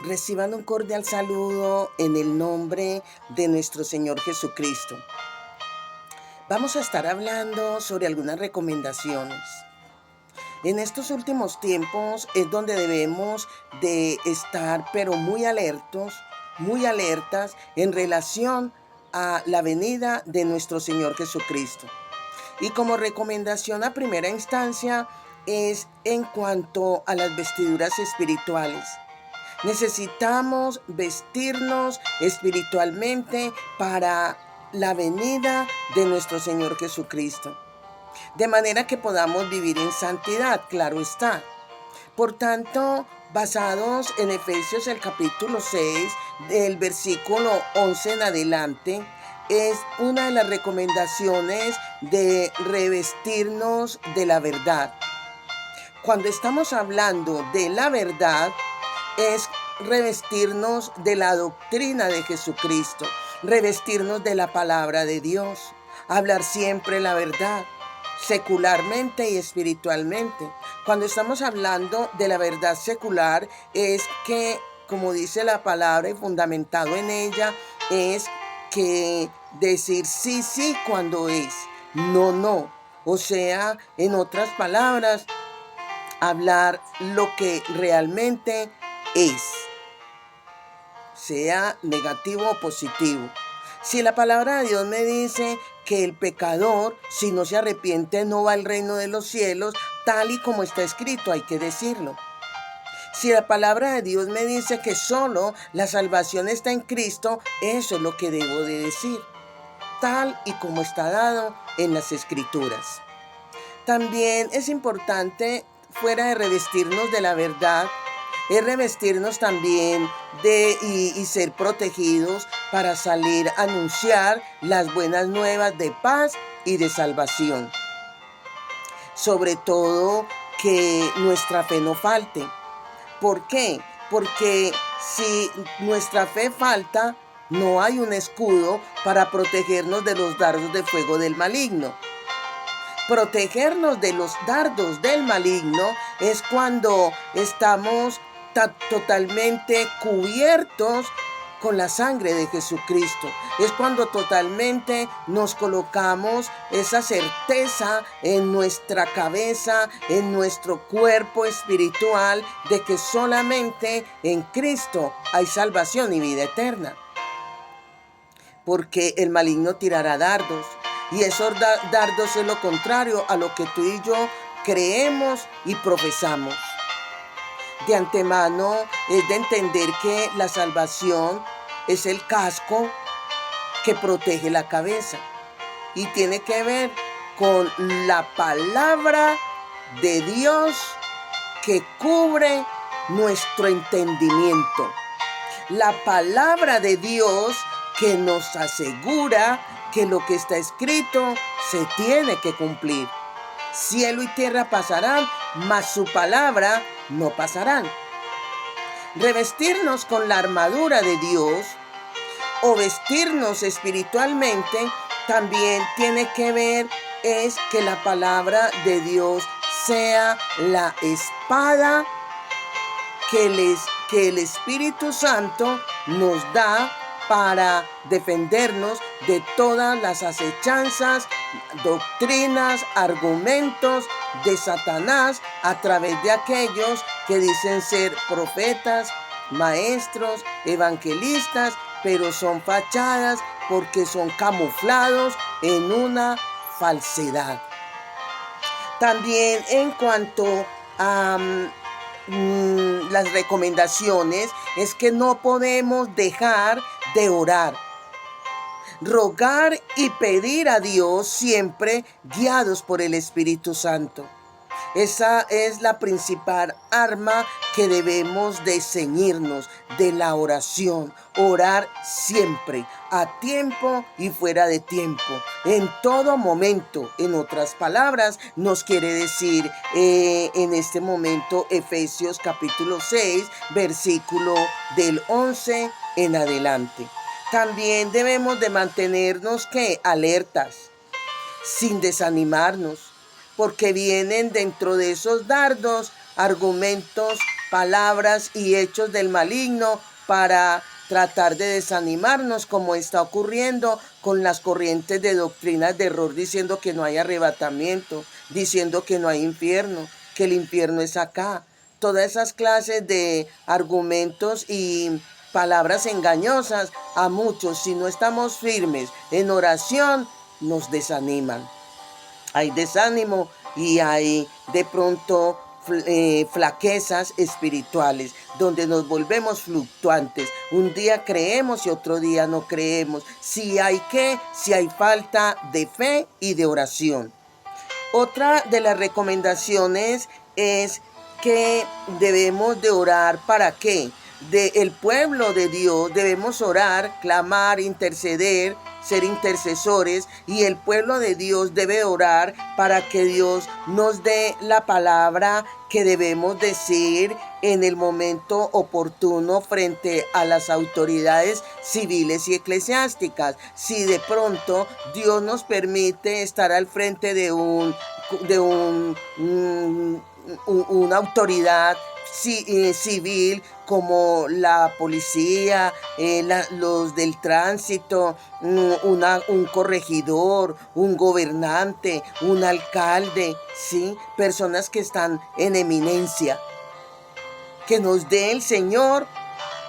Reciban un cordial saludo en el nombre de nuestro Señor Jesucristo. Vamos a estar hablando sobre algunas recomendaciones. En estos últimos tiempos es donde debemos de estar, pero muy alertas en relación a la venida de nuestro Señor Jesucristo. Y como recomendación a primera instancia es en cuanto a las vestiduras espirituales. Necesitamos vestirnos espiritualmente para la venida de nuestro Señor Jesucristo, de manera que podamos vivir en santidad, claro está. Por tanto, basados en Efesios el capítulo 6, del versículo 11 en adelante, es una de las recomendaciones de revestirnos de la verdad. Cuando estamos hablando de la verdad, es revestirnos de la doctrina de Jesucristo, revestirnos de la palabra de Dios, hablar siempre la verdad, secularmente y espiritualmente. Cuando estamos hablando de la verdad secular, es que, como dice la palabra y fundamentado en ella, es que decir sí, sí cuando es, no, no. O sea, en otras palabras, hablar lo que realmente es, sea negativo o positivo. Si la palabra de Dios me dice que el pecador, si no se arrepiente, no va al reino de los cielos, tal y como está escrito, hay que decirlo. Si la palabra de Dios me dice que solo la salvación está en Cristo, eso es lo que debo de decir, tal y como está dado en las Escrituras. También es importante, fuera de revestirnos de la verdad, es revestirnos también y ser protegidos para salir a anunciar las buenas nuevas de paz y de salvación. Sobre todo que nuestra fe no falte. ¿Por qué? Porque si nuestra fe falta, no hay un escudo para protegernos de los dardos de fuego del maligno. Protegernos de los dardos del maligno es cuando estamos totalmente cubiertos con la sangre de Jesucristo. Es cuando totalmente nos colocamos esa certeza en nuestra cabeza, en nuestro cuerpo espiritual, de que solamente en Cristo hay salvación y vida eterna. Porque el maligno tirará dardos. Y esos dardos es lo contrario a lo que tú y yo creemos y profesamos. De antemano es de entender que la salvación es el casco que protege la cabeza. Y tiene que ver con la palabra de Dios que cubre nuestro entendimiento. La palabra de Dios que nos asegura que lo que está escrito se tiene que cumplir. Cielo y tierra pasarán, mas su palabra no pasarán. Revestirnos con la armadura de Dios o vestirnos espiritualmente también tiene que ver es que la palabra de Dios sea la espada que el Espíritu Santo nos da para defendernos de todas las acechanzas, doctrinas, argumentos de Satanás a través de aquellos que dicen ser profetas, maestros, evangelistas, pero son fachadas porque son camuflados en una falsedad. También en cuanto a las recomendaciones es que no podemos dejar de orar, rogar y pedir a Dios siempre guiados por el Espíritu Santo. Esa es la principal arma que debemos de ceñirnos, de la oración. Orar siempre, a tiempo y fuera de tiempo, en todo momento. En otras palabras, nos quiere decir en este momento Efesios capítulo 6, versículo del 11 en adelante. También debemos de mantenernos alertas, sin desanimarnos, porque vienen dentro de esos dardos argumentos palabras y hechos del maligno para tratar de desanimarnos, como está ocurriendo con las corrientes de doctrinas de error, diciendo que no hay arrebatamiento, diciendo que no hay infierno, que el infierno es acá. Todas esas clases de argumentos y palabras engañosas a muchos, si no estamos firmes en oración, nos desaniman. Hay desánimo y hay de pronto flaquezas espirituales, donde nos volvemos fluctuantes. Un día creemos y otro día no creemos. Si hay falta de fe y de oración. Otra de las recomendaciones es que debemos de orar. ¿Para qué? El pueblo de Dios debemos orar, clamar, interceder, ser intercesores, y el pueblo de Dios debe orar para que Dios nos dé la palabra que debemos decir en el momento oportuno frente a las autoridades civiles y eclesiásticas. Si de pronto Dios nos permite estar al frente de una autoridad civil como la policía, los del tránsito, un corregidor, un gobernante, un alcalde, ¿sí? Personas que están en eminencia. Que nos dé el Señor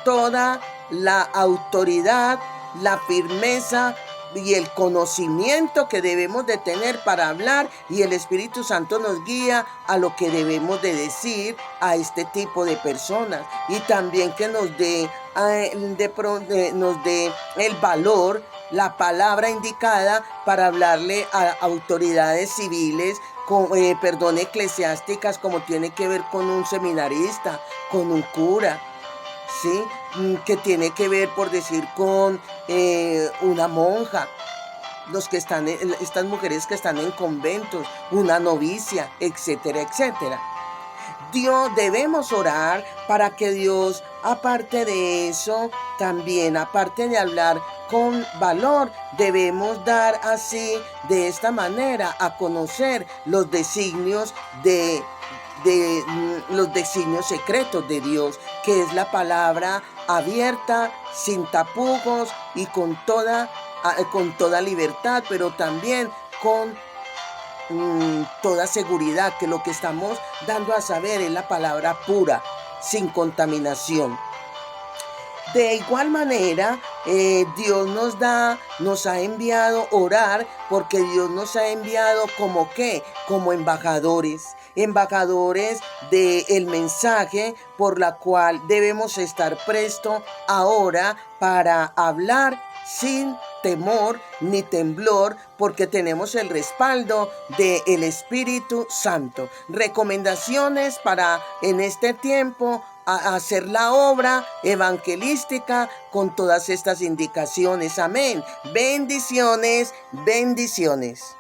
toda la autoridad, la firmeza y el conocimiento que debemos de tener para hablar, y el Espíritu Santo nos guía a lo que debemos de decir a este tipo de personas, y también que nos dé el valor, la palabra indicada para hablarle a autoridades civiles, eclesiásticas, como tiene que ver con un seminarista, con un cura, ¿sí? Que tiene que ver, por decir, con una monja, estas mujeres que están en conventos, una novicia, etcétera, etcétera. Debemos orar para que Dios, aparte de eso, también, aparte de hablar con valor, debemos dar así, de esta manera, a conocer los designios los designios secretos de Dios, que es la palabra abierta, sin tapujos y con toda libertad, pero también con toda seguridad, que lo que estamos dando a saber es la palabra pura, sin contaminación. De igual manera, Dios nos ha enviado orar, porque Dios nos ha enviado como embajadores del mensaje, por la cual debemos estar presto ahora para hablar sin temor ni temblor, porque tenemos el respaldo del Espíritu Santo. Recomendaciones para en este tiempo a hacer la obra evangelística con todas estas indicaciones. Amén. Bendiciones, bendiciones.